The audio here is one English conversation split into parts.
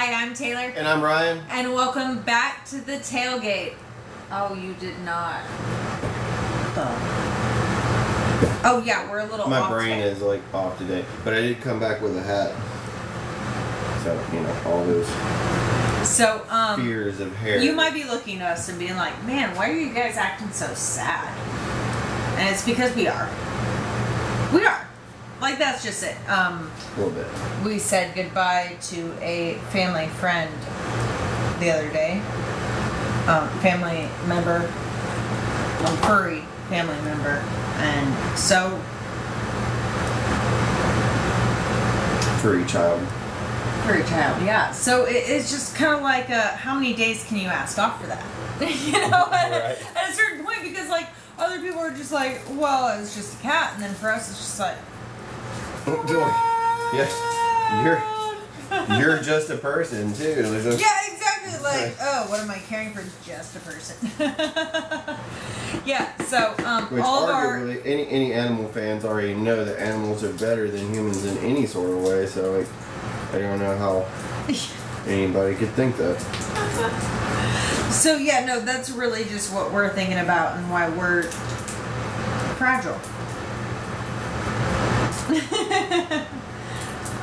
Hi, I'm Taylor. And I'm Ryan. And welcome back to the Tailgate. Oh, you did not. Oh, yeah, we're a little My off brain today. is like off today. But I did come back with a hat. So, all those fears of hair. You might be looking at us and being like, man, why are you guys acting so sad? And it's because we are. We are. Like, that's just it. A little bit. We said goodbye to a family friend the other day. Family member. A furry family member. And so... Furry child. Furry child, yeah. So it's just kind of like, how many days can you ask off for that? Right. At a certain point, because, like, other people are just like, well, it's just a cat. And then for us, it's just like... Yes, you're just a person too. Yeah, exactly. Like, oh, what am I caring for? Just a person. Yeah. So, Which all of our any animal fans already know that animals are better than humans in any sort of way. So, like, I don't know how anybody could think that. So yeah, no, that's really just what we're thinking about and why we're fragile.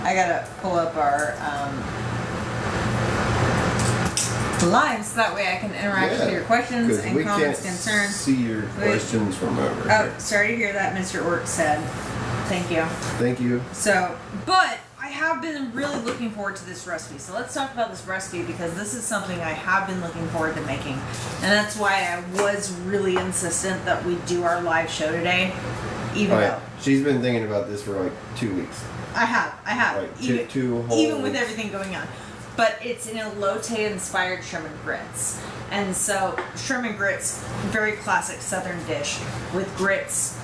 I gotta pull up our live so that way I can interact with your questions and comments, concerns. See your questions from over here. Oh, sorry to hear that, Mr. Ork said. Thank you. Thank you. So, but I have been really looking forward to this recipe. So let's talk about this recipe because this is something I have been looking forward to making. And that's why I was really insistent that we do our live show today. Even though. She's been thinking about this for like 2 weeks. I have. Like two whole even with weeks. everything going on. But it's an Elote inspired shrimp and grits. And so shrimp and grits, very classic southern dish with grits,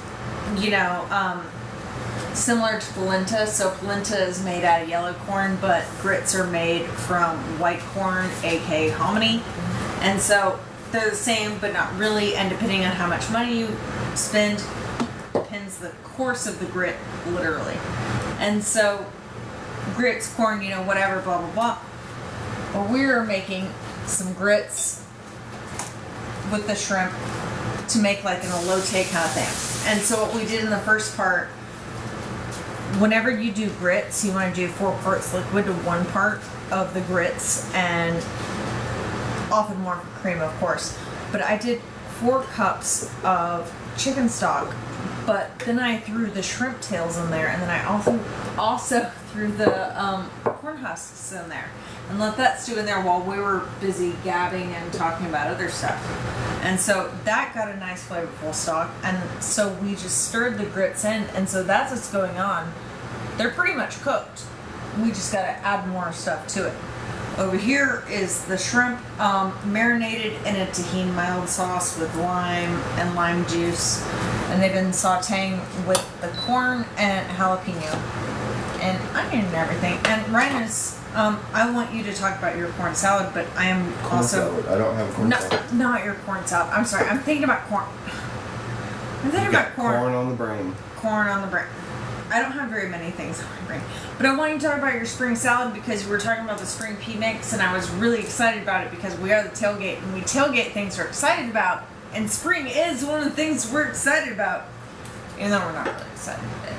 similar to polenta. So polenta is made out of yellow corn, but grits are made from white corn, aka hominy. And so they're the same, but not really. And depending on how much money you spend, depends the course of the grit, literally. And so grits, corn, whatever, blah, blah, blah. Well, we're making some grits with the shrimp to make like an elote kind of thing. And so what we did in the first part, whenever you do grits, you want to do 4 parts liquid to 1 part of the grits, and often more cream, of course. But I did 4 cups of chicken stock, but then I threw the shrimp tails in there, and then I also threw the corn husks in there and let that stew in there while we were busy gabbing and talking about other stuff. And so that got a nice flavorful stock, and so we just stirred the grits in, and so that's what's going on. They're pretty much cooked. We just got to add more stuff to it. Over here is the shrimp marinated in a tahini mild sauce with lime and lime juice, and they've been sauteing with the corn and jalapeno and onion and everything. And Ryan is, I want you to talk about your corn salad, but I am corn salad. I don't have a corn salad. Not your corn salad. I'm sorry. I'm thinking about corn. I'm thinking about corn. Corn on the brain. Corn on the brain. I don't have very many things on my brain. But I want you to talk about your spring salad because we were talking about the spring pea mix, and I was really excited about it because we are the tailgate, and we tailgate things we're excited about, and spring is one of the things we're excited about, even though we're not really excited today.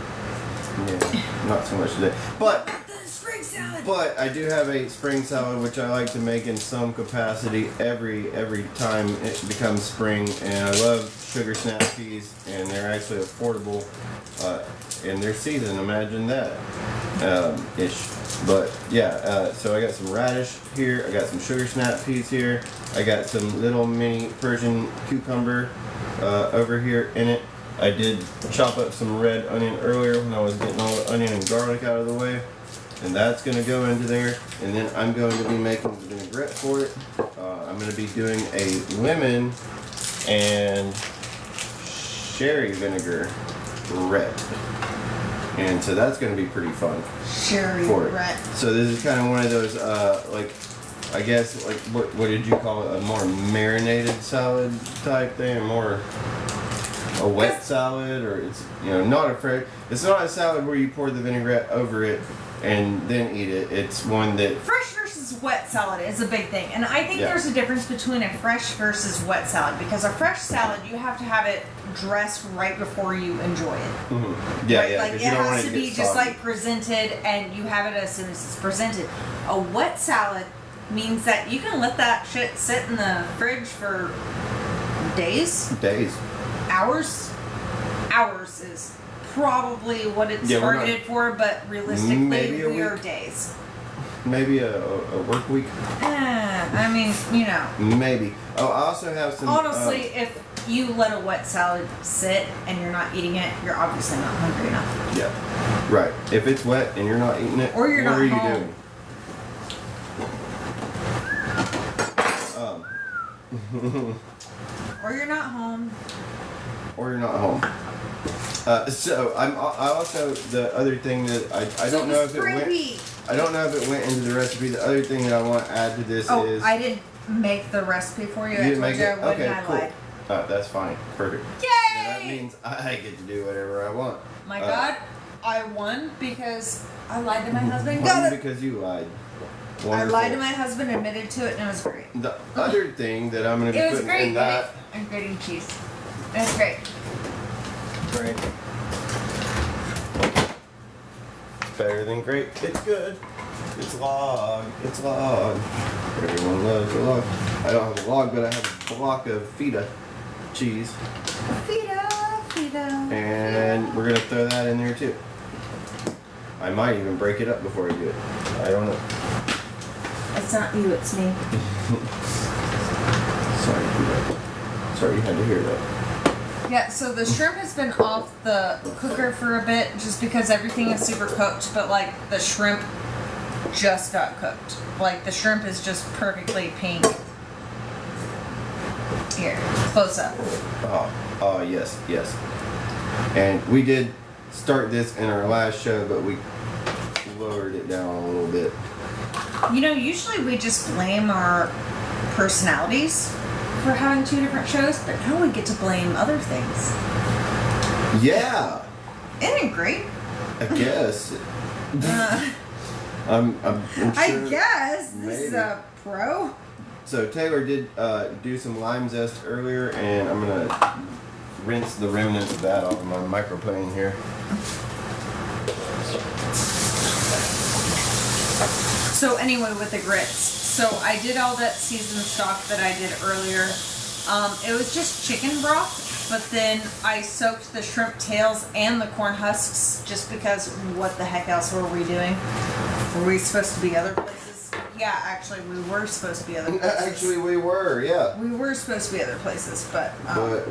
Yeah, not so much today. But the spring salad. But I do have a spring salad which I like to make in some capacity every time it becomes spring, and I love sugar snap peas, and they're actually affordable in their season. Imagine that ish. But yeah, so I got some radish here, I got some sugar snap peas here, I got some little mini Persian cucumber over here in it. I did chop up some red onion earlier when I was getting all the onion and garlic out of the way, and that's going to go into there. And then I'm going to be making the vinaigrette for it. I'm going to be doing a lemon and sherry vinaigrette, and so that's going to be pretty fun. Sherry vinaigrette. So this is kind of one of those like, I guess, like what did you call it? A more marinated salad type thing, more a wet salad, or it's not a fresh. It's not a salad where you pour the vinaigrette over it and then eat it. It's one that fresh versus versus wet salad is a big thing. And I think there's a difference between a fresh versus wet salad, because a fresh salad, you have to have it dressed right before you enjoy it. Mm-hmm. Yeah, right? yeah. Like it you don't has want to be just like presented, and you have it as soon as it's presented. A wet salad means that you can let that shit sit in the fridge for days. Hours is probably what it's targeted for, but realistically, we are days. Maybe a work week. I mean, you know. Maybe. Oh, I also have some. Honestly, if you let a wet salad sit and you're not eating it, you're obviously not hungry enough. Yeah. Right. If it's wet and you're not eating it, or you're what not are you home. doing? Or you're not home. Or you're not home. So I also, the other thing that I don't know if it went. I don't know if it went into the recipe. The other thing that I want to add to this is. I didn't make the recipe for you. You didn't make it? Okay, I cool. lied. That's fine. Perfect. Yay! Then that means I get to do whatever I want. My God, I won because I lied to my husband. Won because you lied. Wonderful. I lied to my husband, admitted to it, and it was great. The other thing that I'm going to be putting in that. I'm grating cheese. It's great. Great. Better than great. It's good. It's log. It's log. Everyone loves a log. I don't have a log, but I have a block of feta cheese. Feta. And we're gonna throw that in there too. I might even break it up before I do it. I don't know. It's not you, it's me. Sorry, Feta. Sorry you had to hear that. Yeah, so the shrimp has been off the cooker for a bit just because everything is super cooked, but like the shrimp just got cooked. Like the shrimp is just perfectly pink. Here, close up. Oh, yes. And we did start this in our last show, but we lowered it down a little bit. You know, usually we just blame our personalities for having two different shows, but now we get to blame other things. Yeah. Isn't it great? I guess. I'm sure. I guess this maybe. is a pro. So Taylor did do some lime zest earlier, and I'm gonna rinse the remnants of that off of my microplane here. So anyway, with the grits, so I did all that seasoned stock that I did earlier. It was just chicken broth, but then I soaked the shrimp tails and the corn husks just because what the heck else were we doing? Were we supposed to be other places? Yeah, actually we were supposed to be other places. Actually we were, yeah. We were supposed to be other places, but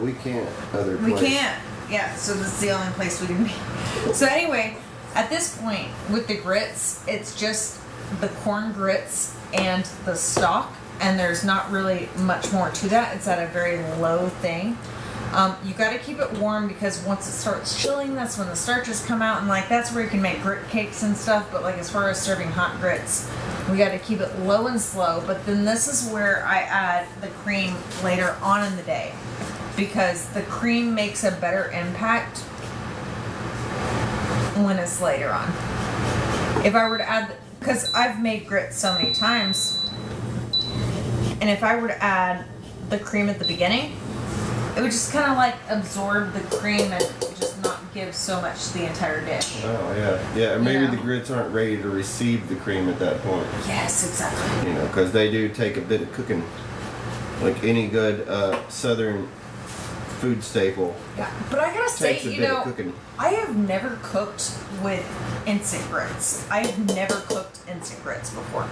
we can't other we places. can't. Yeah, so this is the only place we can be. So anyway, at this point with the grits, it's just the corn grits and the stock, and there's not really much more to that. It's at a very low thing. You got to keep it warm because once it starts chilling, that's when the starches come out, and like that's where you can make grit cakes and stuff. But like as far as serving hot grits, we got to keep it low and slow. But then this is where I add the cream later on in the day, because the cream makes a better impact when it's later on. If I were to add, because I've made grits so many times, and if I were to add the cream at the beginning, it would just kind of like absorb the cream and just not give so much to the entire dish. Oh, yeah. Yeah, or maybe the grits aren't ready to receive the cream at that point. Yes, exactly. You know, because they do take a bit of cooking. Like any good southern food staple. Yeah, but I gotta say, Takes a bit of cooking. I have never cooked with instant grits. I have never cooked instant grits before.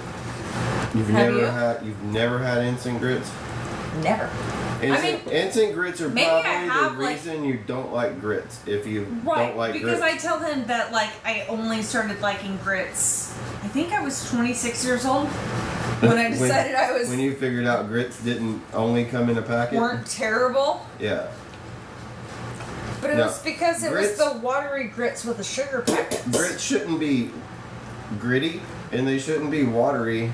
You've never had instant grits? Never. Instant grits are maybe I probably have, the reason you don't like grits. If you don't like because grits. I tell him that like I only started liking grits. I think I was 26 years old when I decided I was. When you figured out grits didn't only come in a packet. Weren't terrible. Yeah. But it was because it was the watery grits with the sugar packets. Grits shouldn't be gritty and they shouldn't be watery.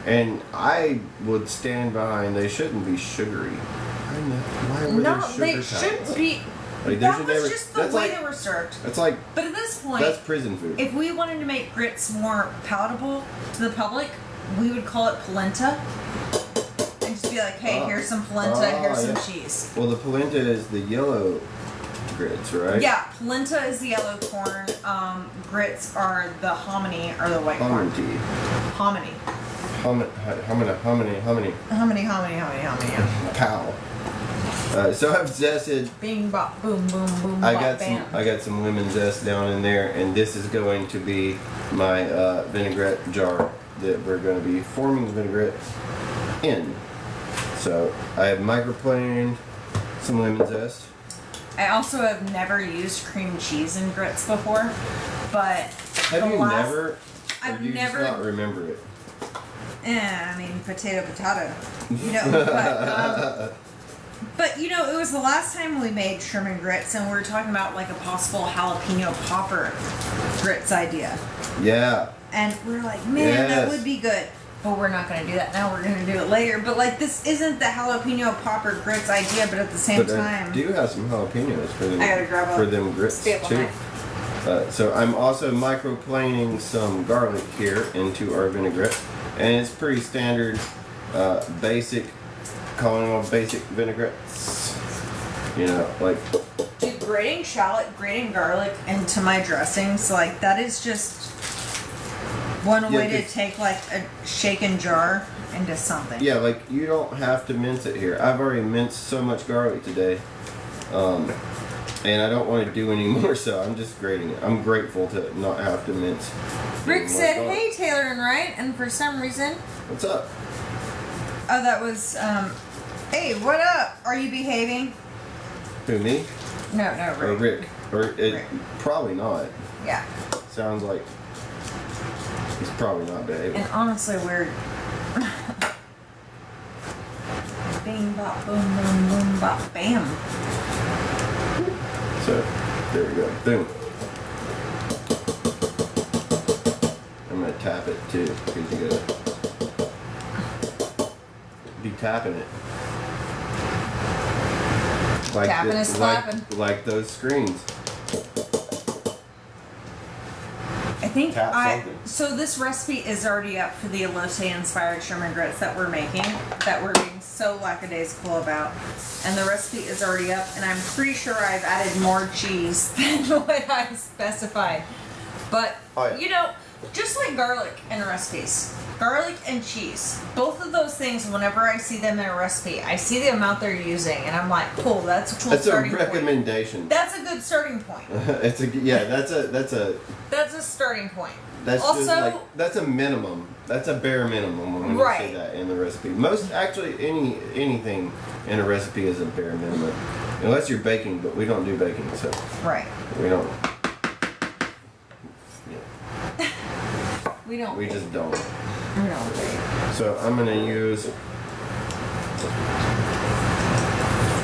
And I would stand behind they shouldn't be sugary. Why were there sugar they packets? shouldn't be. Like, that was just the way they were served. That's like. But at this point, that's prison food. If we wanted to make grits more palatable to the public, we would call it polenta. And just be like, hey, here's some polenta, here's some cheese. Well, the polenta is the yellow grits, right? Yeah, polenta is the yellow corn. Grits are the hominy or the white corn. Hominy. Hominy. Yeah. Cow. So I've zested. Bing bop boom boom boom. I bop, got some lemon zest down in there, and this is going to be my vinaigrette jar that we're going to be forming the vinaigrette in. So I have microplaned some lemon zest. I also have never used cream cheese in grits before, but Have you never? I've or do you never. just not remember it? I mean, potato. You know, but you know, it was the last time we made shrimp and grits, and we were talking about like a possible jalapeno popper grits idea. Yeah. And we were like, man, that would be good. But we're not going to do that now. We're going to do it later. But like, this isn't the jalapeno popper grits idea, but at the same time, I do have some jalapenos for them. I gotta grab for them grits too. So I'm also microplaning some garlic here into our vinaigrette, and it's pretty standard, basic, calling them basic vinaigrettes. You know, like. Dude, grating shallot, grating garlic into my dressings, like that is just one way to take like a shaken jar into something. Yeah, like you don't have to mince it here. I've already minced so much garlic today, and I don't want to do any more, so I'm just grating it. I'm grateful to not have to mince. Rick said, hey Taylor and Ryan, and for some reason... What's up? Oh, that was, hey, what up? Are you behaving? Who, me? No, Rick. Or Rick. Or it, Rick. Probably not. Yeah. Sounds like he's probably not behaving. And honestly, we're... Bing, bop, boom, boom, boom, bop, bam. So, there we go. Boom. I'm going to tap it too, because you got to be tapping it. Like Tapping is slapping. Like those screens. I think Tap something. so this recipe is already up for the Elote inspired shrimp and grits that we're making, that we're being so lackadaisical about. And the recipe is already up, and I'm pretty sure I've added more cheese than what I specified. But, you know, just like garlic in recipes, garlic and cheese, both of those things, whenever I see them in a recipe, I see the amount they're using, and I'm like, cool, that's a cool starting point. That's a recommendation. That's a good starting point. That's a starting point. That's also, just like, that's a minimum. That's a bare minimum when you say that in the recipe. Most, actually, anything in a recipe is a bare minimum. Unless you're baking, but we don't do baking, so. Right. We don't. Yeah. We just don't. We don't bake. So I'm going to use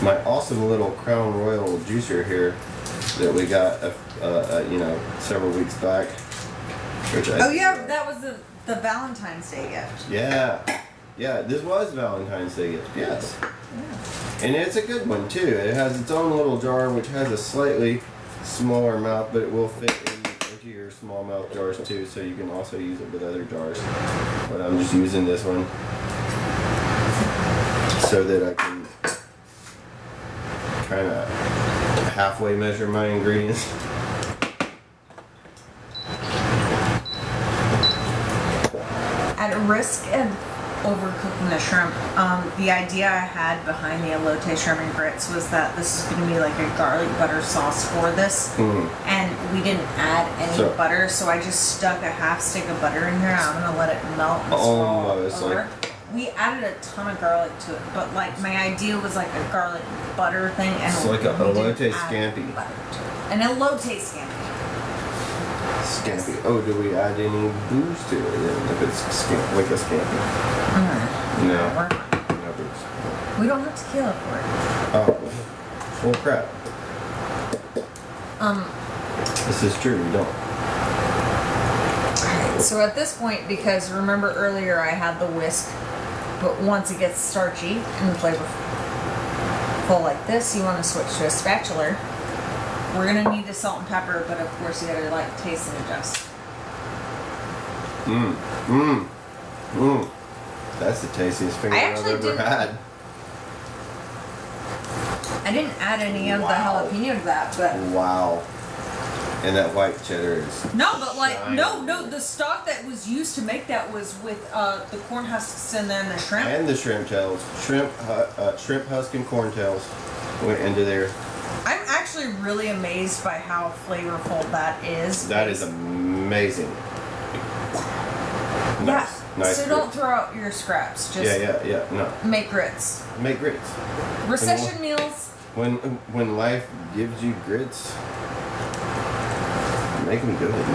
my awesome little Crown Royal juicer here that we got, several weeks back. That was the Valentine's Day gift. Yeah, this was Valentine's Day gift, yes. Yeah. And it's a good one too. It has its own little jar which has a slightly smaller mouth, but it will fit into your small mouth jars too, so you can also use it with other jars. But I'm just using this one so that I can kind of halfway measure my ingredients. At risk of overcooking the shrimp, the idea I had behind the Elote Shrimp and Grits was that this is going to be like a garlic butter sauce for this, and we didn't add any butter, so I just stuck a half stick of butter in here. I'm going to let it melt and swirl over. We added a ton of garlic to it, but like my idea was like a garlic butter thing, and it's like a Elote scampi. An Elote scampi. Scampi. Oh, do we add any booze to it then? If it's like a scampi? No. No booze. We don't have tequila for it. Oh. Well, crap. This is true, we don't. Alright, so at this point, because remember earlier I had the whisk, but once it gets starchy and flavorful like this, you want to switch to a spatula. We're gonna need the salt and pepper, but of course you gotta like taste and adjust. Mmm. That's the tastiest finger I've ever had. I didn't add any of the jalapeno to that, but wow. And that white cheddar is no, but like shiny. no, the stock that was used to make that was with the corn husks and then the shrimp and the shrimp tails, shrimp husk and corn tails went into there. I'm actually really amazed by how flavorful that is. That is amazing. Nice. Yeah. Nice so grits. Don't throw out your scraps. Just yeah. No. Make grits. Make grits. Recession meals. When life gives you grits, make them good, man.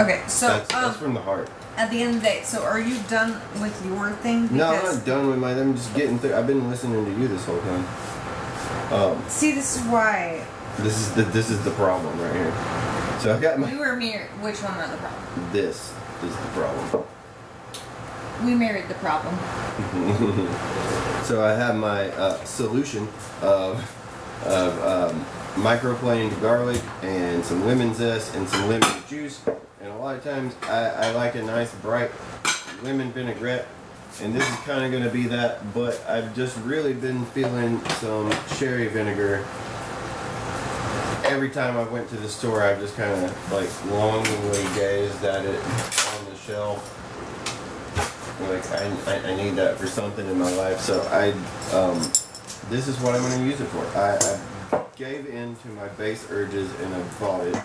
Okay, so that's from the heart. At the end of the day, so are you done with your thing? No, I'm not done with mine. I'm just getting through. I've been listening to you this whole time. See, this is why. This is the problem right here. So I got my. You or me? Which one are the problem? This is the problem. We married the problem. So I have my solution of microplaned garlic and some lemon zest and some lemon juice. And a lot of times I like a nice bright lemon vinaigrette. And this is kind of going to be that, but I've just really been feeling some cherry vinegar. Every time I went to the store, I've just kind of like longingly gazed at it on the shelf. Like I need that for something in my life, so this is what I'm going to use it for. I gave in to my base urges and I bought it.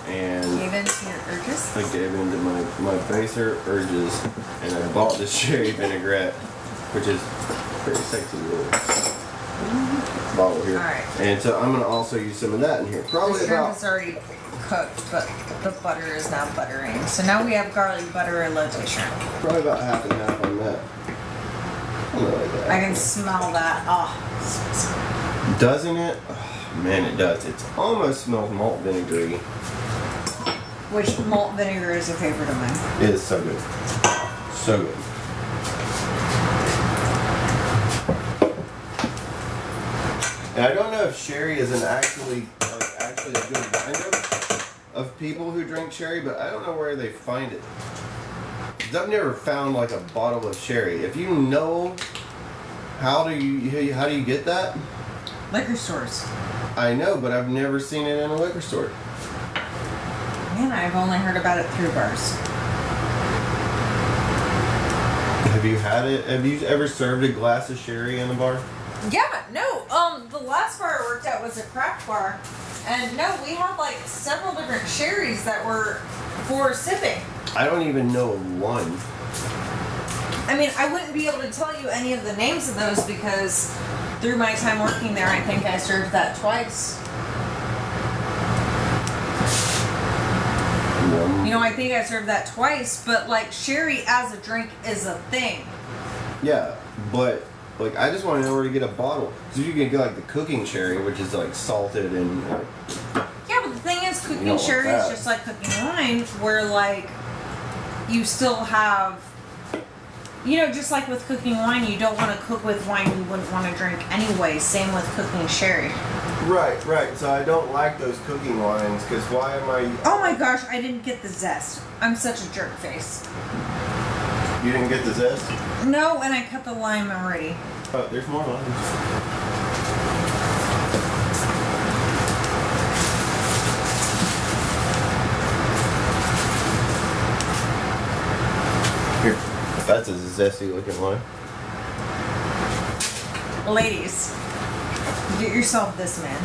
And gave in to your urges? I gave in to my baser urges and I bought this cherry vinaigrette, which is pretty sexy little bottle here. Alright. And so I'm going to also use some of that in here. Probably the shrimp about... is already cooked, but the butter is now buttering. So now we have garlic butter elote shrimp. Probably about half and half on that. Like that. I can smell that. Oh. Doesn't it? Oh, man, it does. It almost smells malt vinegary. Which malt vinegar is a favorite of mine. It is so good. So good. And I don't know if sherry is actually a good binder of people who drink sherry, but I don't know where they find it. 'Cause I've never found like a bottle of sherry. If you know, how do you get that? Liquor stores. I know, but I've never seen it in a liquor store. Man, I've only heard about it through bars. Have you had it? Have you ever served a glass of sherry in a bar? Yeah, no. The last bar I worked at was a craft bar, and no, we had like several different sherries that were for sipping. I don't even know one. I mean, I wouldn't be able to tell you any of the names of those because through my time working there, I think I served that twice. You know, I think I served that twice, but like sherry as a drink is a thing. Yeah, but like I just want to know where to get a bottle. So you can get like the cooking sherry, which is like salted and. Yeah, but the thing is, cooking want sherry that. is just like cooking wine, where like you still have, you know, just like with cooking wine, you don't want to cook with wine you wouldn't want to drink anyway. Same with cooking sherry. Right. So I don't like those cooking wines because why am I? Oh my gosh, I didn't get the zest. I'm such a jerk face. You didn't get the zest? No, and I cut the lime already. Oh, there's more lime. Here, that's a zesty looking lime. Ladies, get yourself this man.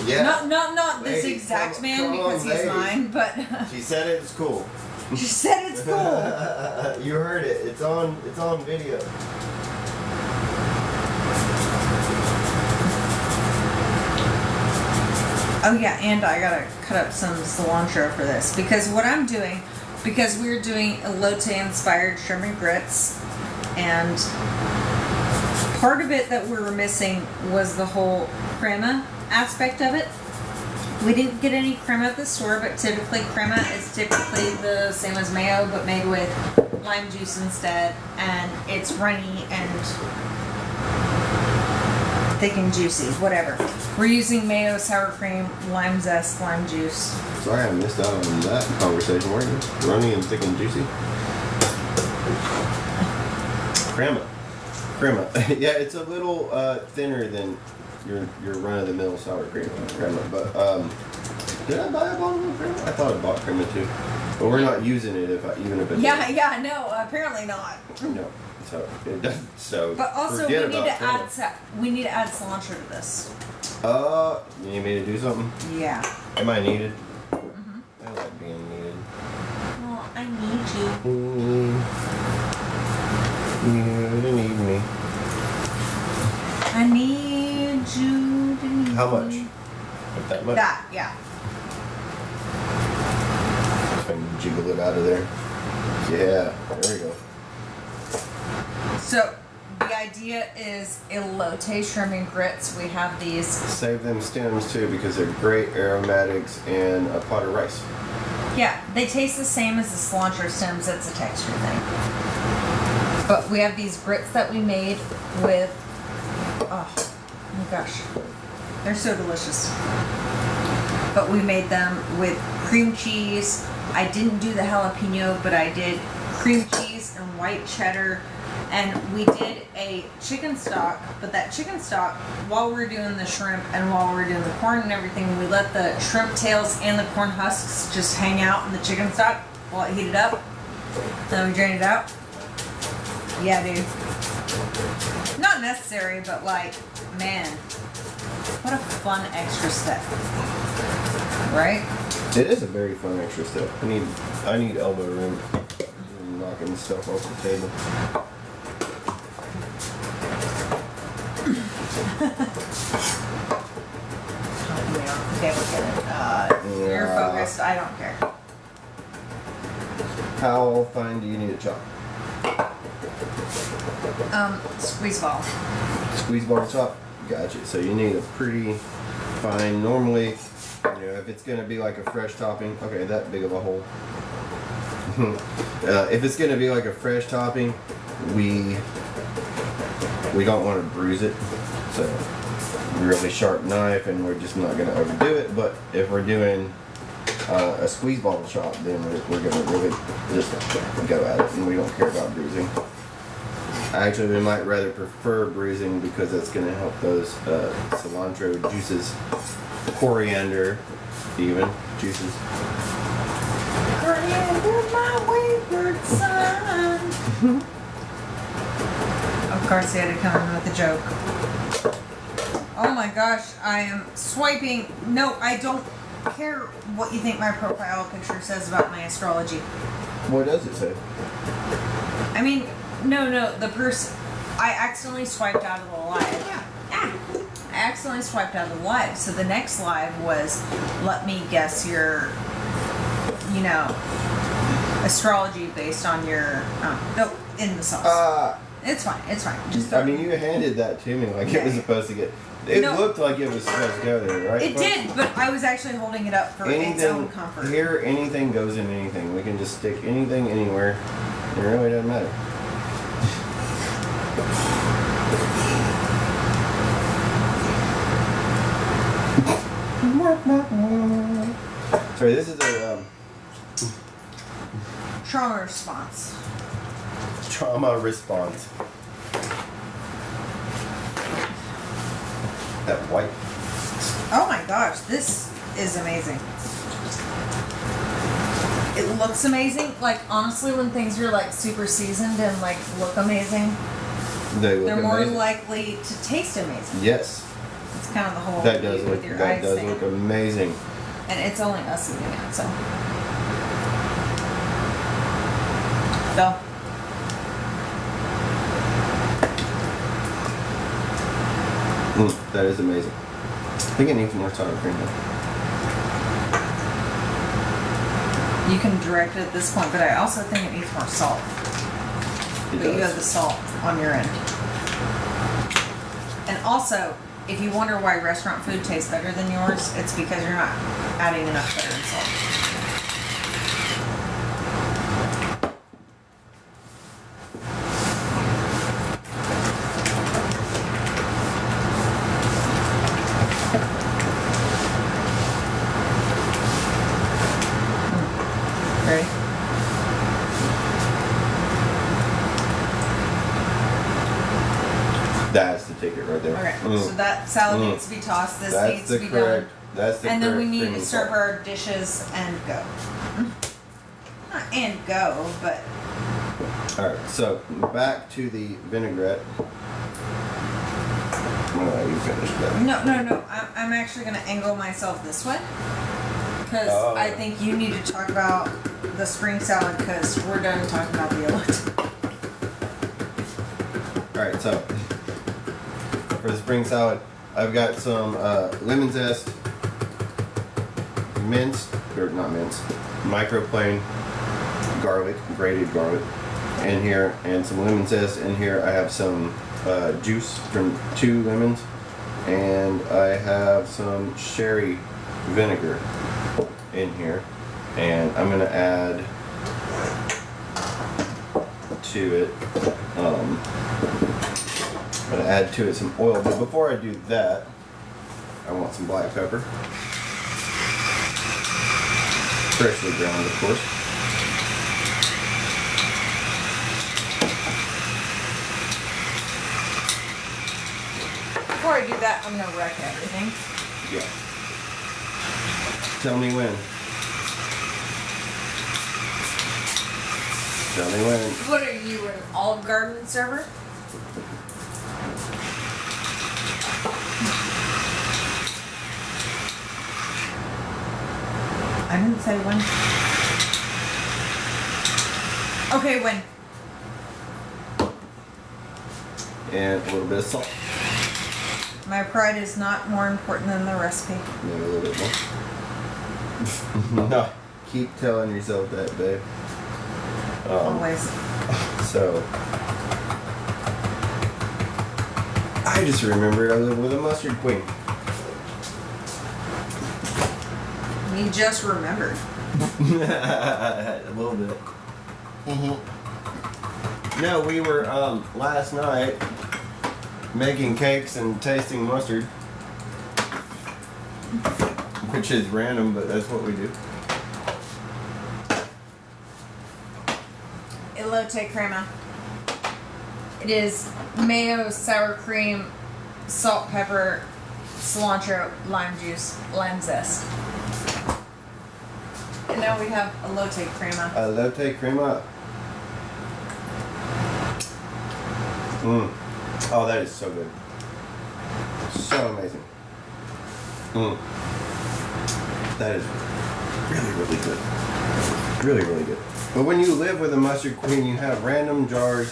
Yeah. Not this Ladies, exact man come because on, he's ladies. mine, but She said it's cool. she said it's cool. You heard it. It's on video. Oh yeah, and I gotta cut up some cilantro for this because what I'm doing, because we're doing elote inspired shrimp grits, and part of it that we were missing was the whole crema aspect of it. We didn't get any crema at the store, but typically crema is typically the same as mayo, but made with lime juice instead, and it's runny and thick and juicy, whatever. We're using mayo, sour cream, lime zest, lime juice. Sorry I missed out on that conversation. Weren't you? Runny and thick and juicy. Crema. Yeah, it's a little thinner than your run-of-the-mill sour cream crema. But did I buy a bottle of crema? I thought I bought crema too. But we're not using it even if it's No, apparently not. No. So it doesn't. So but also forget we need about to add we need to add cilantro to this. You need me to do something? Yeah. Am I needed? Mm-hmm. I like being needed. Well, I need you. You need me. I need you to need How much? me. That much? That, yeah. If I can jiggle it out of there. Yeah, there we go. So the idea is Elote Shrimp Grits. We have these. Save them stems too because they're great aromatics in a pot of rice. Yeah, they taste the same as the cilantro stems. It's a texture thing. But we have these grits that we made with, oh my gosh, they're so delicious. But we made them with cream cheese. I didn't do the jalapeno, but I did cream cheese and white cheddar. And we did a chicken stock, but that chicken stock, while we were doing the shrimp and while we were doing the corn and everything, we let the shrimp tails and the corn husks just hang out in the chicken stock while it heated up. Then we drained it out. Yeah, dude. Not necessary, but like, man, what a fun extra step. Right? It is a very fun extra step. I need elbow room. I'm knocking stuff off the table. You're focused. I don't care. How fine do you need it chopped? Squeeze ball. Squeeze ball chop? Gotcha. So you need a pretty fine. Normally, if it's going to be like a fresh topping, okay, that big of a hole. If it's going to be like a fresh topping, we don't want to bruise it. So, really sharp knife, and we're just not going to overdo it. But if we're doing a squeeze ball chop, then we're going to really just go at it, and we don't care about bruising. Actually, we might rather prefer bruising because that's going to help those cilantro juices, coriander even juices. Coriander, my wayward son. Of course, he had to come in with a joke. Oh my gosh, I am swiping. No, I don't care what you think my profile picture says about my astrology. What does it say? I mean, no, the person. I accidentally swiped out of the live. I accidentally swiped out of the live. So the next live was, let me guess your, astrology based on your, in the sauce. It's fine. Just you handed that to me like it was supposed to get. It looked like it was supposed to go there, right? It did, but I was actually holding it up for its own comfort. Here, anything goes in anything. We can just stick anything anywhere. It really doesn't matter. Sorry, this is a trauma response. Trauma response. That white. Oh my gosh, this is amazing. It looks amazing. Like, honestly, when things are like super seasoned and like look amazing, they're more likely to taste amazing. Yes. It's kind of the whole that does look with your eyes thing. look amazing. And it's only us eating it, so. So. That is amazing. I think it needs more sour cream though. You can direct it at this point, but I also think it needs more salt. But you have the salt on your end. And also, if you wonder why restaurant food tastes better than yours, it's because you're not adding enough butter and salt. take it right there. Okay, so that salad needs to be tossed. This That's needs the to be correct. done. That's the And then we correct need to creamy serve part. our dishes and go. Not and go, but Alright, so back to the vinaigrette. Well, you finished that. no. I'm actually gonna angle myself this way because I think you need to talk about the spring salad because we're done talking about the elote. Alright, so for the spring salad, I've got some lemon zest, minced, or not minced, microplane garlic, grated garlic in here, and some lemon zest in here. I have some juice from 2 lemons, and I have some sherry vinegar in here, and I'm gonna add to it I'm gonna add to it some oil, but before I do that, I want some black pepper, freshly ground, of course. Before I do that, I'm gonna wreck everything. Yeah. Tell me when. Tell me when. What are you, an Olive Garden server? I didn't say when. Okay, when? And a little bit of salt. My pride is not more important than the recipe. Maybe a little bit more. No, keep telling yourself that, babe. Always. So, I just remembered I live with a mustard queen. You just remembered. A little bit. No, we were last night making cakes and tasting mustard, which is random, but that's what we do. Elote crema. It is mayo, sour cream, salt, pepper, cilantro, lime juice, lime zest. And now we have elote crema. Elote crema. Oh, that is so good. So amazing. That is really, really good. Really, really good. But when you live with a mustard queen, you have random jars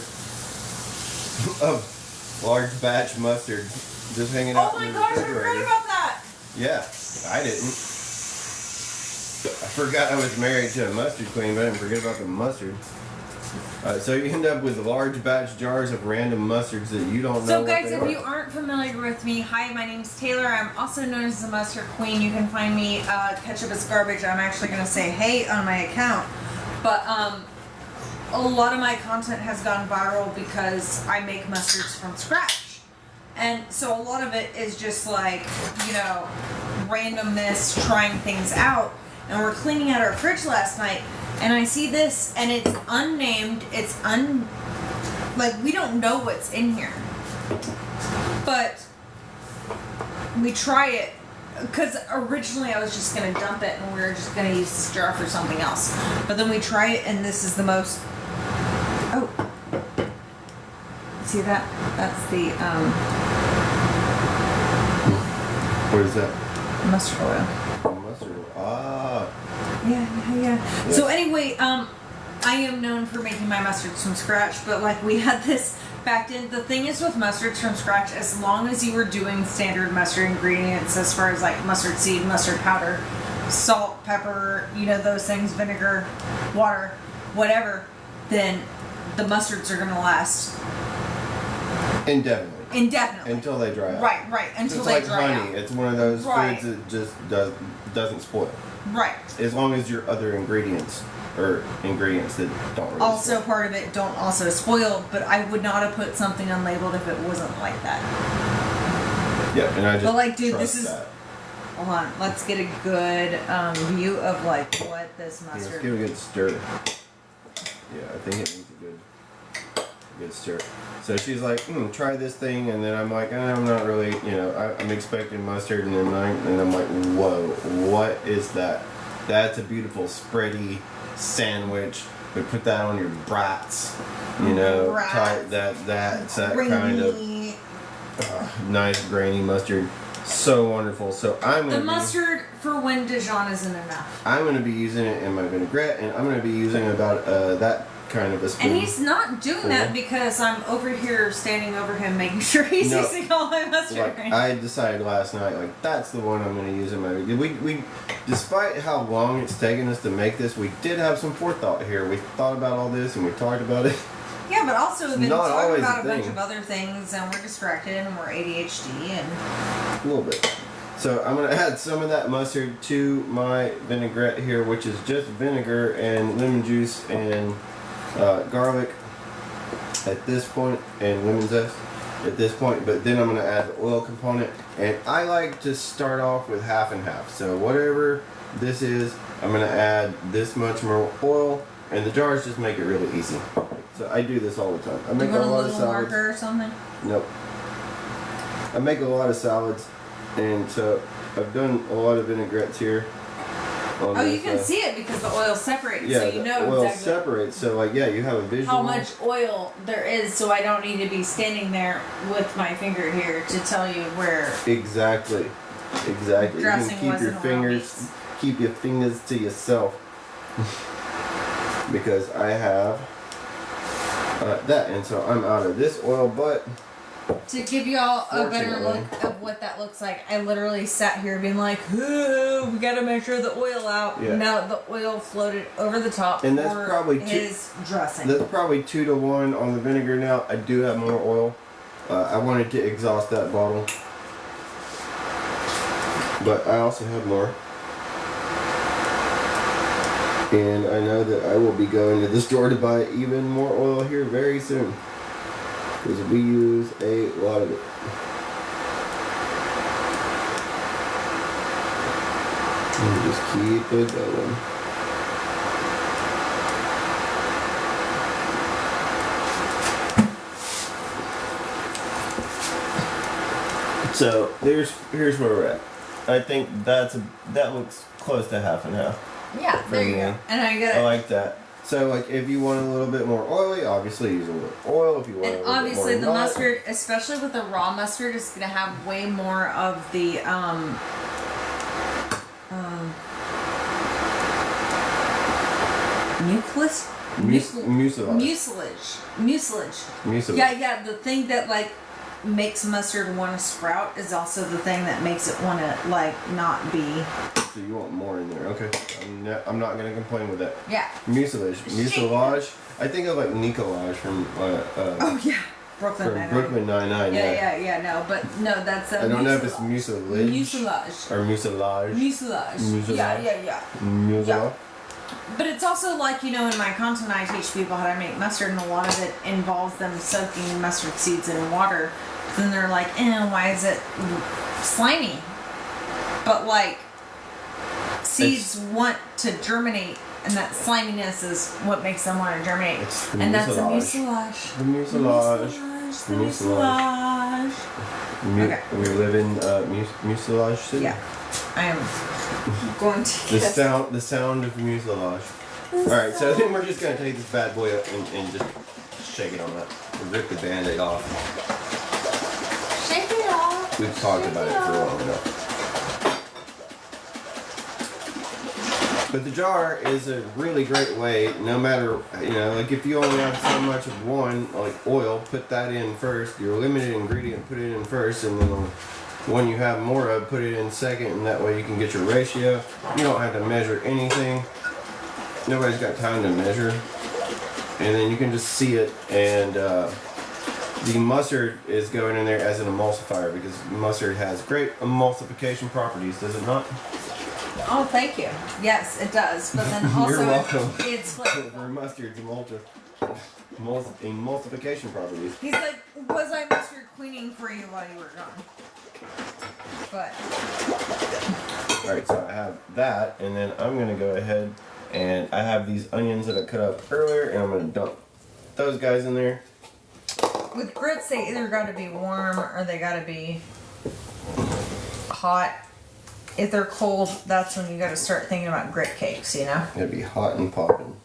of large batch mustard just hanging out Oh in my the gosh, I refrigerator. forgot about that! Yeah, I didn't. I forgot I was married to a mustard queen, but I didn't forget about the mustard. So you end up with large batch jars of random mustards that you don't know So what guys, they if are. you aren't familiar with me, hi, my name's Taylor. I'm also known as the Mustard Queen. You can find me, Ketchup is Garbage. I'm actually going to say hey on my account. But a lot of my content has gone viral because I make mustards from scratch. And so a lot of it is just like, you know, randomness, trying things out. And we're cleaning out our fridge last night, and I see this, and it's unnamed, like, we don't know what's in here. But we try it, because originally I was just going to dump it, and we were just going to use this jar for something else. But then we try it, and this is the most, oh, see that? That's the, What is that? mustard oil. Mustard. Ah. Yeah. So anyway, I am known for making my mustards from scratch, but like we had this backed in. The thing is with mustards from scratch, as long as you were doing standard mustard ingredients as far as like mustard seed, mustard powder, salt, pepper, you know, those things, vinegar, water, whatever, then the mustards are going to last Indefinitely. Until they dry out. Right. Until It's they like dry honey. out. It's one of those Right. foods that just doesn't spoil. Right. As long as your other ingredients that don't really Also, spoil. part of it don't also spoil, but I would not have put something unlabeled if it wasn't like that. Yeah, and I just But like, dude, trust this is. that. Hold on, let's get a good view of like what this Let's mustard. give it a good stir. Yeah, I think it needs a good good stir. So she's like, try this thing, and then I'm like, I'm not really, I'm expecting mustard, and then I'm like, whoa, what is that? That's a beautiful spready sandwich. We put that on your brats, Brats. That's that kind of nice grainy mustard. So wonderful. So the mustard for when Dijon isn't enough. I'm going to be using it in my vinaigrette, and I'm going to be using about that kind of a spoon. And he's not doing that because I'm over here standing over him making sure he's using all my mustard. Like, I decided last night, like, that's the one I'm going to use in my we despite how long it's taken us to make this, we did have some forethought here. We thought about all this and we talked about it. Yeah, but also we've been Not talking always about a a bunch thing. of other things, and we're distracted, and we're ADHD, and A little bit. So I'm going to add some of that mustard to my vinaigrette here, which is just vinegar and lemon juice and garlic at this point, and lemon zest at this point. But then I'm going to add the oil component, and I like to start off with half and half. So whatever this is, I'm going to add this much more oil, and the jars just make it really easy. So I do this all the time. I make a lot of salads. marker or something? Nope. I make a lot of salads, and so I've done a lot of vinaigrettes here. Oh, you can see it because the oil separates, Yeah, so you know the oil exactly separates. So like, you have a visual. how much oil there is, so I don't need to be standing there with my finger here to tell you where. Exactly. You Dressing can keep was your in oil fingers, meats. keep your fingers to yourself, because I have that, and so I'm out of this oil, but. To give y'all a better Fortunately. look of what that looks like, I literally sat here being like, "Ooh, we gotta measure the oil out." Yeah. Now the oil floated over the top And that's for probably his dressing. That's probably 2 to 1 on the vinegar now. I do have more oil. I wanted to exhaust that bottle, but I also have more. And I know that I will be going to the store to buy even more oil here very soon, because we use a lot of it. And just keep it going. So here's where we're at. I think that looks close to half and half. Yeah, there you go. And I like that. So like, if you want a little bit more oily, obviously use a little oil. If you want and a little obviously bit the more mustard, especially with the raw mustard, is gonna have way more of the mucilage. Yeah, the thing that like makes mustard want to sprout is also the thing that makes it want to like not be. So you want more in there? Okay, I'm not gonna complain with that. Yeah. Mucilage. I think of like Nicolage from. Oh yeah, Brooklyn Nine-Nine. Brooklyn Nine-Nine. Yeah. No, but no, that's a. I don't know if it's mucilage. Mucilage. Or mucilage. Mucilage. Yeah. Mucilage. Yeah. But it's also like, in my content I teach people how to make mustard, and a lot of it involves them soaking mustard seeds in water. Then they're like, why is it slimy? But like, seeds want to germinate, and that sliminess is what makes them want to germinate. It's the and that's the mucilage. mucilage. The mucilage. Okay. We live in mucilage city. Yeah. I am going to the sound of mucilage. Alright, so I think we're just gonna take this bad boy up and just shake it on that. Rip the band-aid off. Shake it off. We've talked about it for long enough. But the jar is a really great way, no matter, like if you only have so much of one, like oil, put that in first. Your limited ingredient, put it in first, and then when you have more of, put it in second, and that way you can get your ratio. You don't have to measure anything. Nobody's got time to measure. And then you can just see it, and the mustard is going in there as an emulsifier, because mustard has great emulsification properties, does it not? Oh, thank you. Yes, it does. But then also, You're welcome. It's For mustard's emulsification properties. He's like, was I mustard queening for you while you were gone? But. Alright, so I have that, and then I'm going to go ahead and I have these onions that I cut up earlier, and I'm going to dump those guys in there. with grits, they either got to be warm or they got to be hot. If they're cold, that's when you got to start thinking about grit cakes, you know? It'd be hot and popping.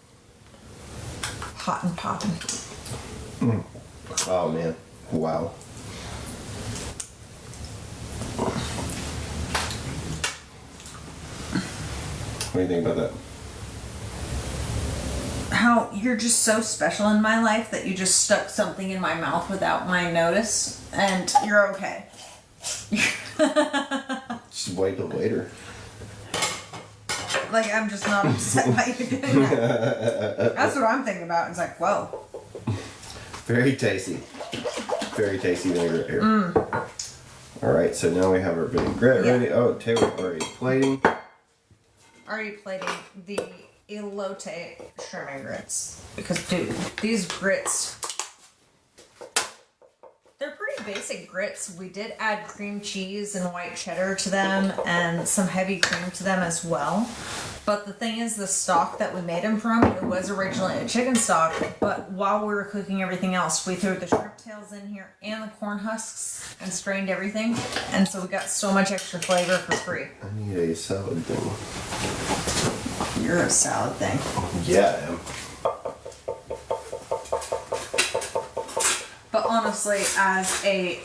Hot and popping. Mm. Oh man, wow. What do you think about that? How you're just so special in my life that you just stuck something in my mouth without my notice, and you're okay. Just wait till later. Like, I'm just not upset by you doing that. That's what I'm thinking about. It's like, whoa. Very tasty. Very tasty vinaigrette here. Alright, so now we have our vinaigrette ready. Oh, Taylor already plating. Already plating the Elote Shrimp Grits. Because, dude, these grits, they're pretty basic grits. We did add cream cheese and white cheddar to them and some heavy cream to them as well. But the thing is, the stock that we made them from, it was originally a chicken stock, but while we were cooking everything else, we threw the shrimp tails in here and the corn husks and strained everything. And so we got so much extra flavor for free. I need a salad thing. You're a salad thing. Yeah, I am. But honestly, as a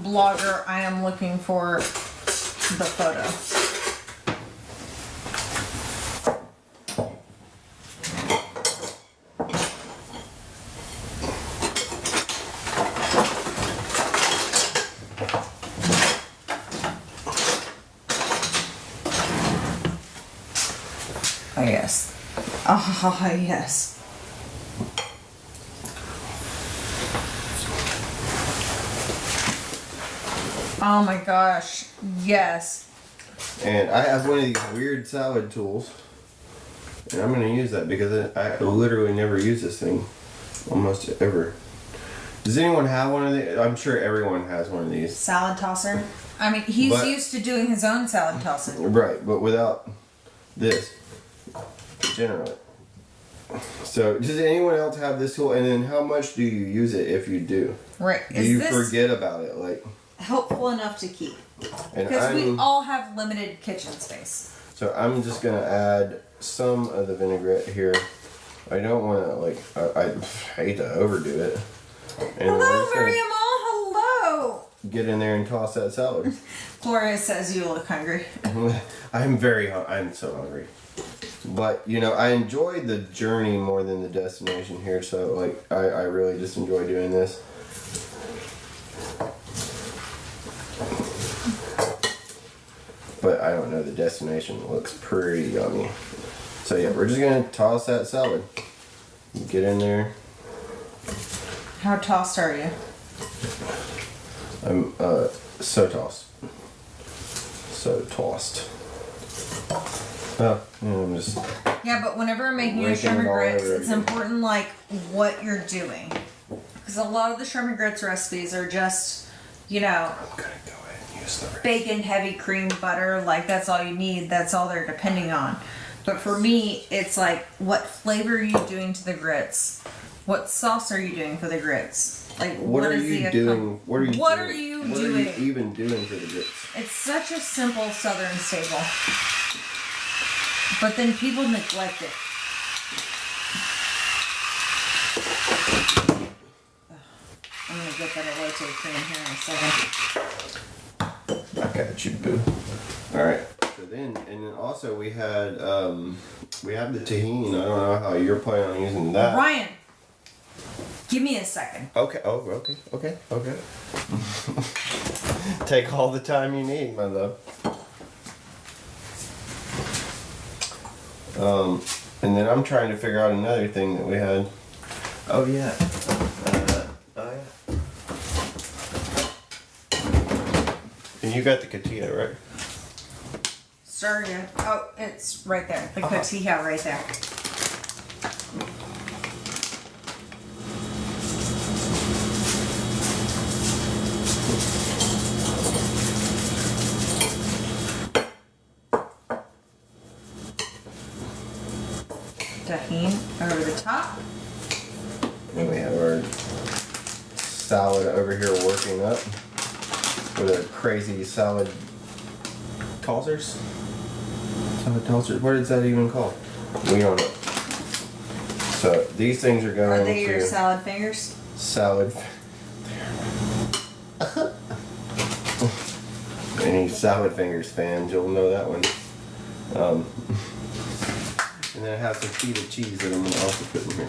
blogger, I am looking for the photo. Oh, yes. Oh, yes. Oh my gosh, yes. And I have one of these weird salad tools. And I'm going to use that because I literally never use this thing. Almost ever. Does anyone have one of these? I'm sure everyone has one of these. Salad tosser? I mean, he's used to doing his own salad tossing. Right, but without this. Generally. So, does anyone else have this tool? And then how much do you use it if you do? Right. Do you forget about it? Like, helpful enough to keep? and Because we all have limited kitchen space. So I'm just going to add some of the vinaigrette here. I don't want to, like, I hate to overdo it. And Hello, Miriam. Hello. Get in there and toss that salad. Gloria says you look hungry. I'm so hungry. But, you know, I enjoy the journey more than the destination here. So, like, I really just enjoy doing this. But I don't know, the destination looks pretty yummy. So yeah, we're just gonna toss that salad. Get in there. How tossed are you? I'm so tossed. So tossed. Oh, yeah, I'm just. Yeah, but whenever I'm making your shrimp grits, it's important like what you're doing. Because a lot of the shrimp grits recipes are just, you know, I'm gonna go ahead and use the bacon, heavy cream, butter, like that's all you need, that's all they're depending on. But for me, it's like, what flavor are you doing to the grits? What sauce are you doing for the grits? Like, what are you doing? What are you What doing? are you What doing? are you even doing for the grits? It's such a simple southern staple. But then people neglect it. I'm gonna get that elote cream here in a second. I got you, boo. Alright. So then, and then also we had, we have the tahini. I don't know how you're planning on using that. Ryan, give me a second. Okay. Oh, okay. Take all the time you need, my love. And then I'm trying to figure out another thing that we had. Oh yeah. And you got the cotija, right? Sorry. Oh, it's right there. The cotija right there. Tahini over the top. And we have our salad over here working up with a crazy salad tossers. Salad tossers. What is that even called? We don't know. So these things are going Are they your to salad fingers? salad. Any salad fingers fans, you'll know that one. And then I have some feta cheese that I'm gonna also put in here.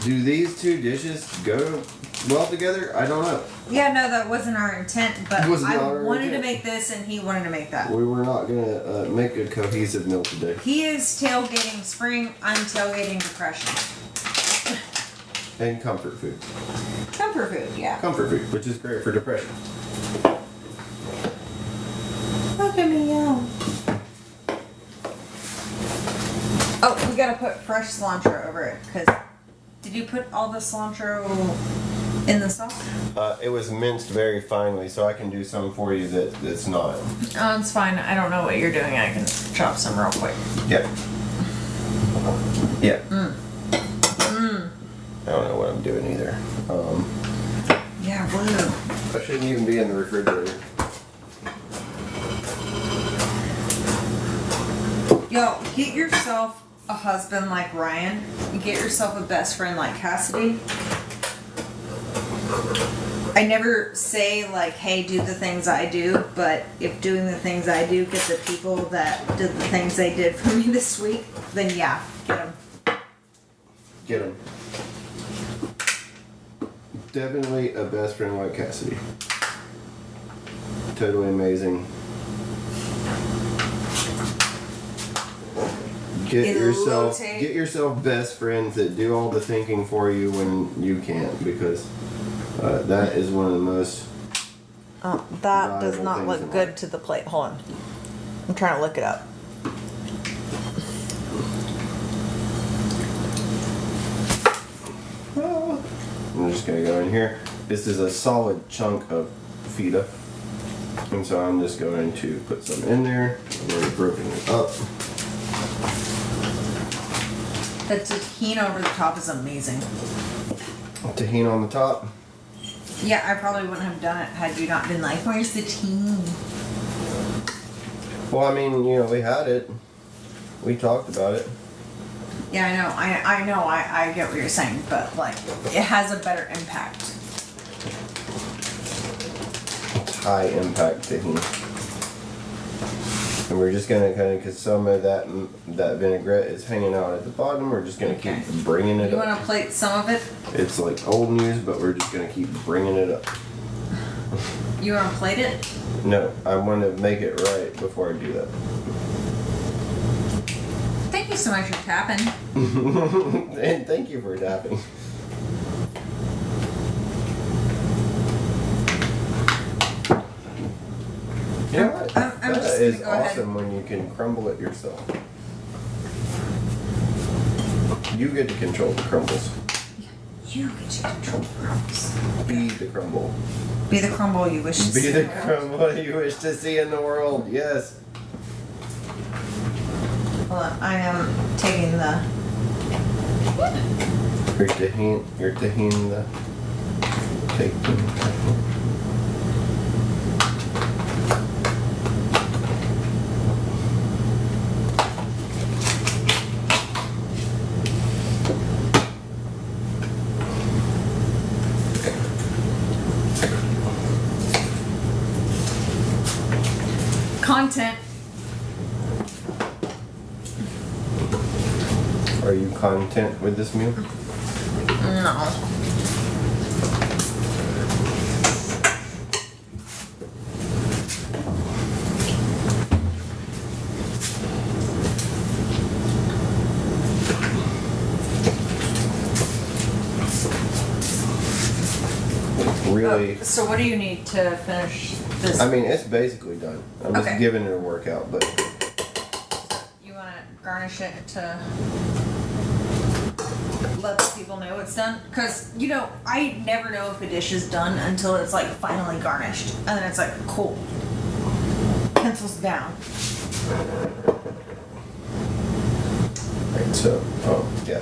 Do these two dishes go well together? I don't know. Yeah, no, that wasn't our intent, but Was I not our wanted to intent. make this and he wanted to make that. We were not gonna make a cohesive meal today. He is tailgating spring, I'm tailgating depression. And comfort food. Comfort food, yeah. Comfort food, which is great for depression. Look at me, yeah. Oh, we gotta put fresh cilantro over it, because did you put all the cilantro in the sauce? It was minced very finely, so I can do some for you that's not. Oh, it's fine. I don't know what you're doing. I can chop some real quick. Yep. Yeah. I don't know what I'm doing either. Yeah, blue. I shouldn't even be in the refrigerator. Yo, get yourself a husband like Ryan. Get yourself a best friend like Cassidy. I never say like, hey, do the things I do, but if doing the things I do get the people that did the things they did for me this week, then yeah, get them. Get him. Definitely a best friend like Cassidy. Totally amazing. Get yourself best friends that do all the thinking for you when you can't, because that is one of the most. Oh, that does valuable not things look in good life. to the plate. Hold on. I'm trying to look it up. I'm just gonna go in here. This is a solid chunk of feta, and so I'm just going to put some in there. I've already broken it up. The tahini over the top is amazing. Tahini on the top. Yeah, I probably wouldn't have done it had you not been like, where's the tahini? Well, I mean, you know, we had it. We talked about it. Yeah, I know, I get what you're saying, but like, it has a better impact. High impact tahini. And we're just gonna kind of, because some of that vinaigrette is hanging out at the bottom, we're just gonna Okay. keep bringing it You up. want to plate some of it? It's like old news, but we're just gonna keep bringing it up. You want to plate it? No, I want to make it right before I do that. Thank you so much for tapping. And thank you for tapping. You know what? I'm That just is gonna go ahead. awesome when you can crumble it yourself. You get to control the crumbles. You get to control the crumbs. Be the crumble. Be the crumble you wish to Be see. the crumble you wish to see in the world. Yes. Hold on, I am taking the. Your tahini, the take the. Content. Are you content with this meal? No. Really? So what do you need to finish this? I mean, it's basically done. I'm just Okay. giving it a workout, but You want to garnish it to let the people know it's done? Because, you know, I never know if a dish is done until it's like finally garnished. And then it's like, cool. Pencils down. right, so, oh, yeah.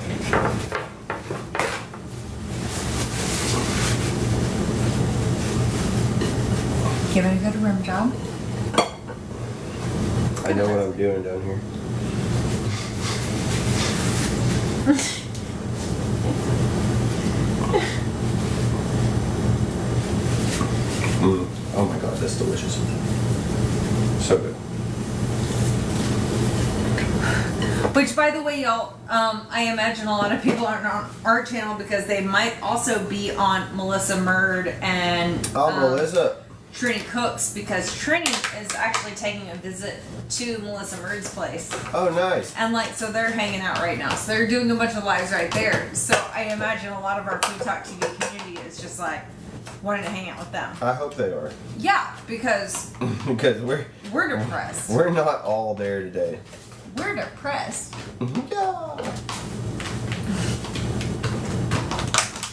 Giving a good rim job. I know what I'm doing down here. Oh my god, that's delicious. So good. Which, by the way, y'all, I imagine a lot of people aren't on our channel because they might also be on Melissa Murd and Melissa. Trini Cooks, because Trini is actually taking a visit to Melissa Murd's place. Oh, nice. And so they're hanging out right now. So they're doing a bunch of lives right there. So I imagine a lot of our FoodTokTV community is just wanting to hang out with them. I hope they are. Yeah, because we're depressed. We're not all there today. We're depressed. Yeah.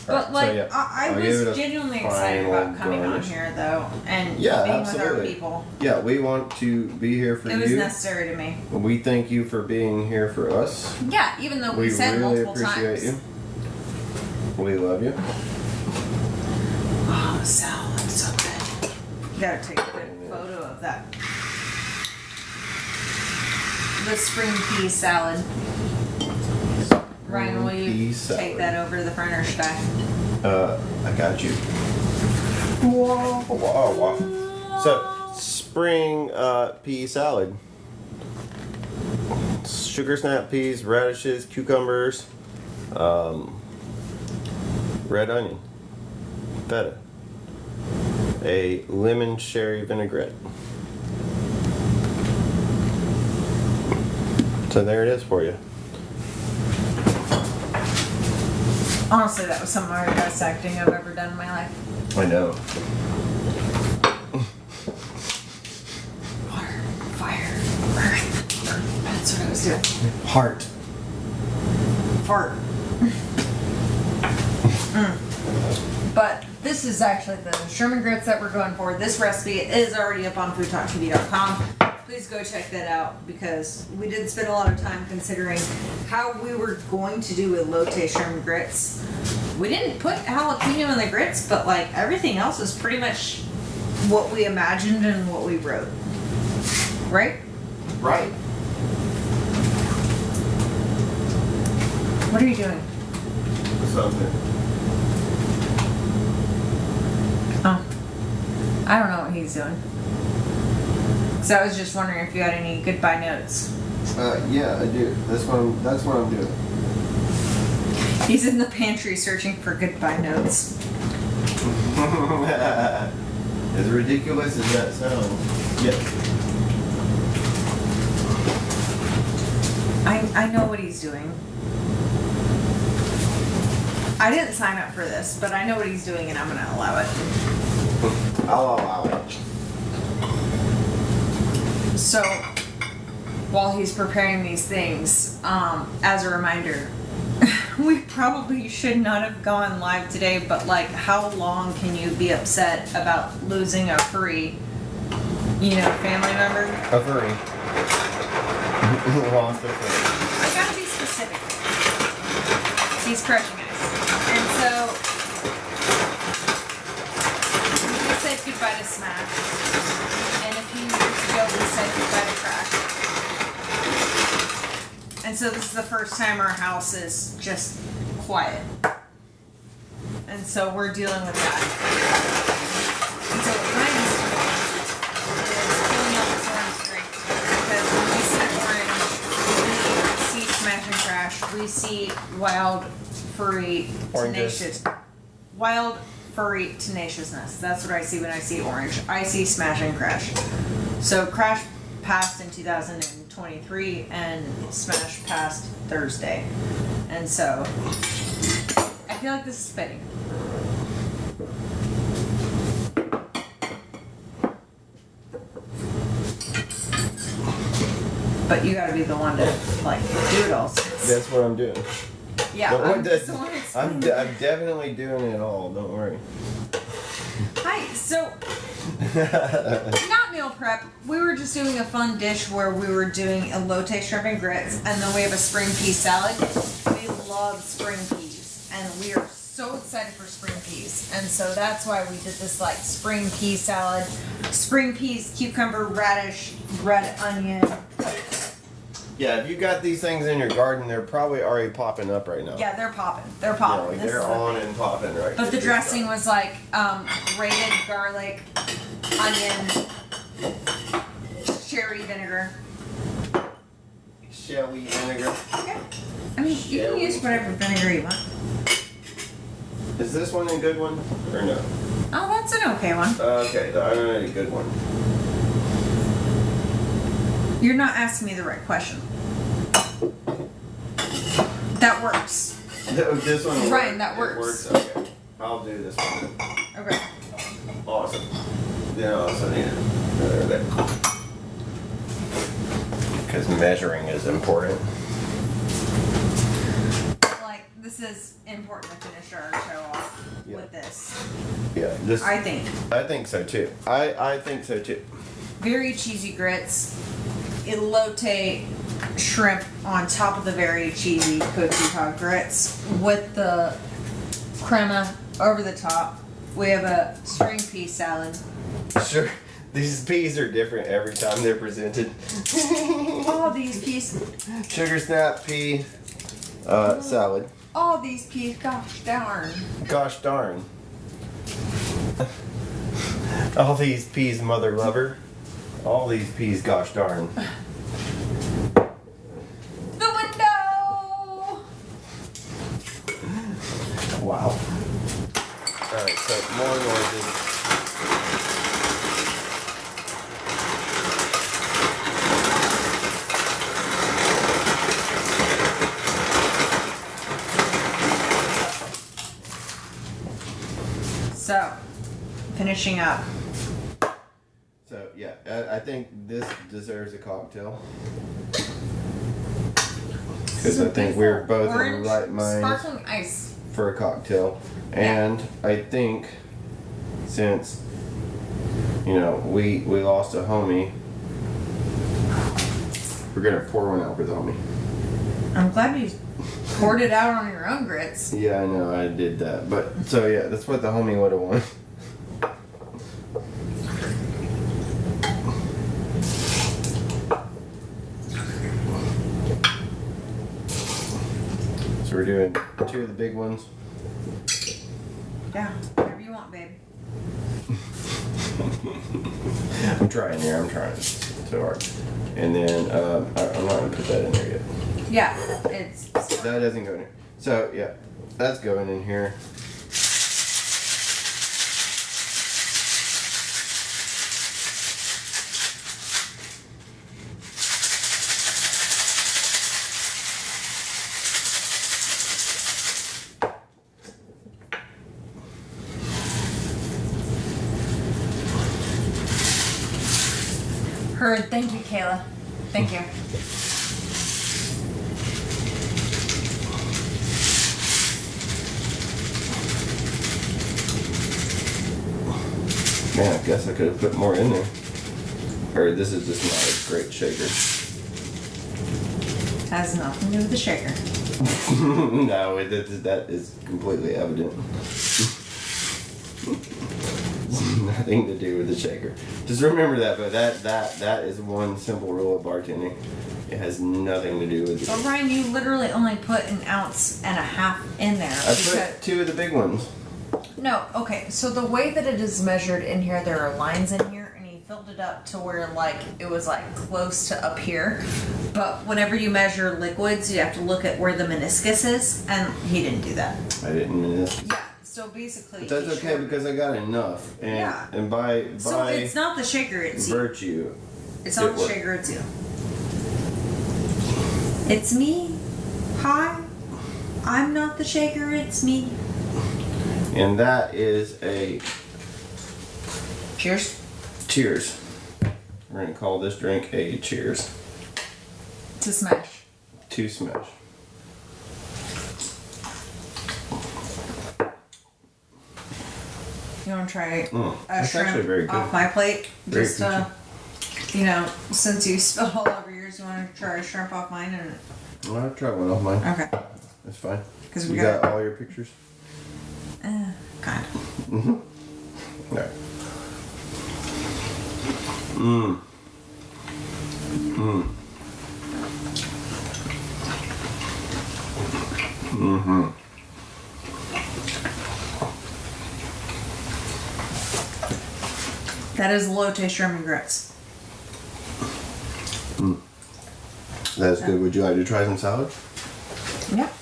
But I was genuinely excited about coming on garnish. here though, and Yeah, being absolutely. with our people. Yeah, we want to be here for you. It was necessary to me. We thank you for being here for us. Yeah, even though we said really multiple appreciate times. you. We love you. Oh, salad, so good. You gotta take a good photo of that. The spring pea salad. Ryan, will you take that over to the front or should I? I got you. Whoa, whoa, whoa. So, spring pea salad. Sugar snap peas, radishes, cucumbers, red onion, feta, a lemon sherry vinaigrette. So there it is for you. Honestly, that was some of the best acting I've ever done in my life. I know. Water, fire, earth. That's what I was doing. Heart. Fart. But this is actually the Sherman grits that we're going for. This recipe is already up on FoodTokTV.com. Please go check that out because we did spend a lot of time considering how we were going to do Elote Shrimp Grits. We didn't put jalapeno in the grits, but everything else is pretty much what we imagined and what we wrote. Right? Right. What are you doing? Something. Oh. I don't know what he's doing. So I was just wondering if you had any goodbye notes. Yeah, I do. That's what I'm doing. He's in the pantry searching for goodbye notes. As ridiculous as that sounds. Yeah. I know what he's doing. I didn't sign up for this, but I know what he's doing and I'm going to allow it. I'll allow it. So, while he's preparing these things, as a reminder, we probably should not have gone live today, but how long can you be upset about losing a furry, family member? A furry. Lost a furry. I gotta be specific. He's crushing us. And so, we said goodbye to Smash. And a few years ago, we said goodbye to Crash. And so this is the first time our house is just quiet. And so we're dealing with that. And so what Ryan's doing is filling out this orange drink. Because when we see orange, we see Smash and Crash. We see wild, furry, tenacious. Wild, furry tenaciousness. That's what I see when I see orange. I see Smash and Crash. So Crash passed in 2023 and Smash passed Thursday. And so I feel like this is fitting. But you gotta be the one to do it all. That's what I'm doing. Yeah, I'm definitely doing it all. Don't worry. Hi. So, not meal prep. We were just doing a fun dish where we were doing Elote Shrimp Grits, and then we have a spring pea salad. We love spring peas, and we are so excited for spring peas. And so that's why we did this like spring pea salad. Spring peas, cucumber, radish, red onion. Yeah, if you got these things in your garden, they're probably already popping up right now. Yeah, they're popping. They're Yeah, popping. like This they're is on and popping right. But the dressing was like grated garlic, onion, cherry vinegar. Shelly vinegar. Okay. I mean, you can use whatever vinegar you want. Is this one a good one or no? Oh, that's an okay one. Okay, I don't know a good one. You're not asking me the right question. That works. This one. Ryan, that It works. Okay, I'll do this one. Okay. Awesome. Then I also need it. Because measuring is important. Like, this is important to finish our show off with this. Yeah, this. I think. I think so too. I think so too. Very cheesy grits. Elote shrimp on top of the very cheesy FoodTok grits with the crema over the top. We have a string pea salad. Sure. These peas are different every time they're presented. All these peas. Sugar snap pea salad. All these peas. Gosh darn. Gosh darn. All these peas, mother lover. All these peas, gosh darn. The window. Wow. Alright, so more noises. So, finishing up. So yeah, I think this deserves a cocktail. Because I think we're both in the right mind Sparkling ice. for a cocktail. And I think since, you know, we lost a homie, we're going to pour one out for the homie. I'm glad you poured it out on your own grits. Yeah, I know, I did that. But, so yeah, that's what the homie would have wanted. So we're doing 2 of the big ones. Yeah, whatever you want, babe. I'm trying here, I'm trying so hard. And then, I'm not going to put that in there yet. Yeah, it's. That doesn't go in here. So, yeah, that's going in here. Heard. Thank you, Kayla. Thank you. Man, I guess I could have put more in there. Or this is just not a great shaker. Has nothing to do with the shaker. No, that is completely evident. Nothing to do with the shaker. Just remember that, but that is one simple rule of bartending. It has nothing to do with So it. Ryan, you literally only put 1.5 ounces in there. I put 2 of the big ones. No, okay. So the way that it is measured in here, there are lines in here, and he filled it up to where like it was like close to up here. But whenever you measure liquids, you have to look at where the meniscus is, and he didn't do that. I didn't mean this. Yeah. So basically, But that's okay because I got enough. And Yeah. and by So it's not the shaker, it's you. virtue. It's not it the worked. shaker, it's you. It's me. Hi. I'm not the shaker, it's me. And that is a Cheers. cheers. We're gonna call this drink a cheers. To smash. To smash. You want to try a that's actually shrimp very good. off my plate? Very Just, you know, since you spilled all over yours, you want to try a shrimp off mine? And Well, I'll try one off mine. okay. That's fine. Because we You got all your pictures? kind. Right. Mmm. Mmm. Mm-hmm. That is Elote Shrimp Grits. That's good. Would you like to try some salad? Yep.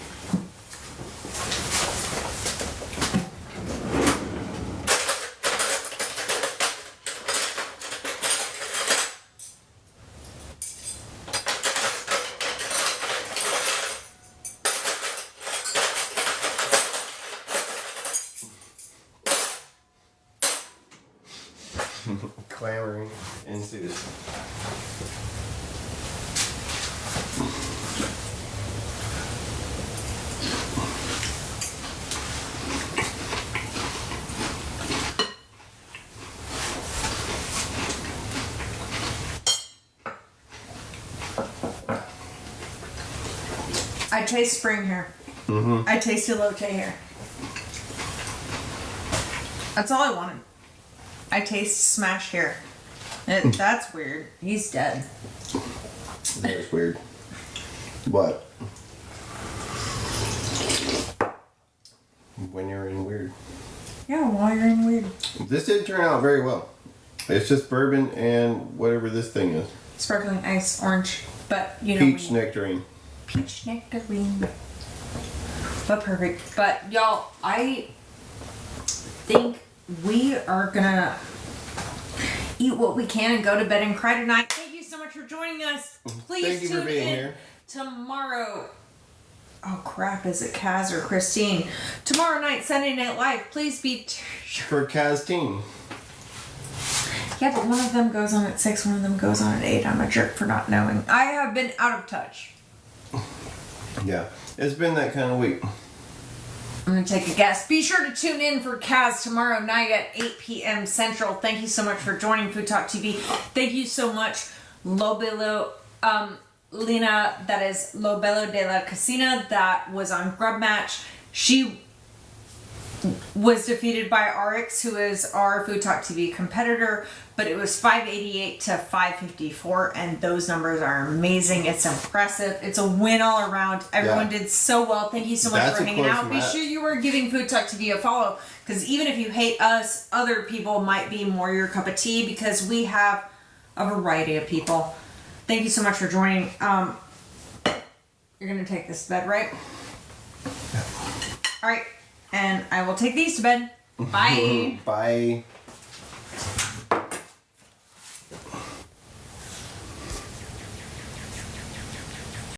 Clamoring ensues. I taste spring here. I taste elote here. That's all I wanted. I taste smash here. That's weird. He's dead. That is weird. What? When you're in weird. Yeah, while you're in weird. This didn't turn out very well. It's just bourbon and whatever this thing is. Sparkling ice, orange, but you know. Peach nectarine. Peach nectarine. But perfect. But y'all, I think we are gonna eat what we can and go to bed and cry tonight. Thank you so much for joining us. Please Thank you for tune being in here. tomorrow. Oh crap, is it Kaz or Christine? Tomorrow night, Sunday Night Live. Please be For Kaz team. Yeah, but one of them goes on at 6, one of them goes on at 8. I'm a jerk for not knowing. I have been out of touch. Yeah. It's been that kind of week. I'm going to take a guess. Be sure to tune in for Kaz tomorrow night at 8 p.m. Central. Thank you so much for joining FoodTokTV. Thank you so much, Lobelo, Lena, that is Lobelo de la Casina, that was on Grub Match. She was defeated by RX, who is our FoodTokTV competitor, but it was 588 to 554, and those numbers are amazing. It's impressive. It's a win all around. Everyone did so well. Thank you so much That's for a hanging close out. Be match. sure you are giving FoodTokTV a follow, because even if you hate us, other people might be more your cup of tea, because we have a variety of people. Thank you so much for joining. You're going to take this to bed, right? Yeah. All right. And I will take these to bed. Bye. Bye.